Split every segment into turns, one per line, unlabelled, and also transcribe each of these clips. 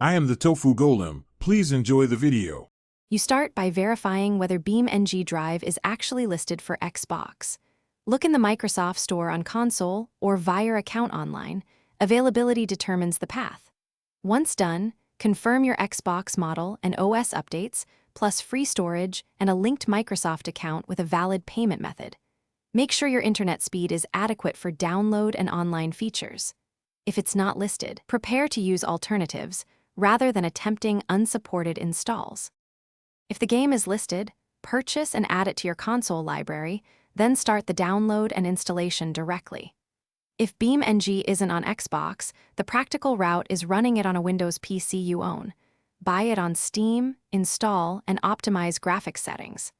I am the Tofu Golem. Please enjoy the video.
You start by verifying whether BeamNG.drive is actually listed for Xbox. Look in the Microsoft Store on console or via your account online. Availability determines the path. Once done, confirm your Xbox model and OS updates, plus free storage and a linked Microsoft account with a valid payment method. Make sure your internet speed is adequate for download and online features. If it's not listed, prepare to use alternatives rather than attempting unsupported installs. If the game is listed, purchase and add it to your console library, then start the download and installation directly. If BeamNG isn't on Xbox, the practical route is running it on a Windows PC you own. Buy it on Steam, install, and optimize graphics settings.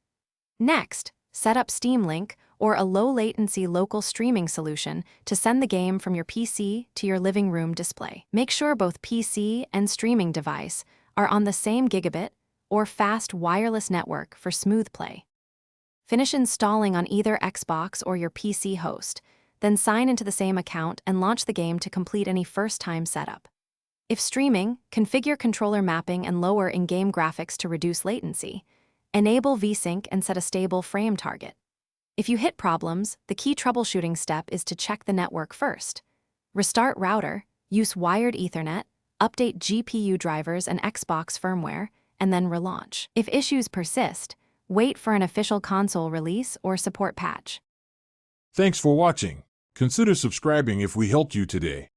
Next, set up Steam Link or a low-latency local streaming solution to send the game from your PC to your living room display. Make sure both PC and streaming device are on the same gigabit or fast wireless network for smooth play. Finish installing on either Xbox or your PC host, then sign into the same account and launch the game to complete any first-time setup. If streaming, configure controller mapping and lower in-game graphics to reduce latency. Enable VSync and set a stable frame target. If you hit problems, the key troubleshooting step is to check the network first. Restart router, use wired Ethernet, update GPU drivers and Xbox firmware, and then relaunch. If issues persist, wait for an official console release or support patch.
Thanks for watching. Consider subscribing if we helped you today.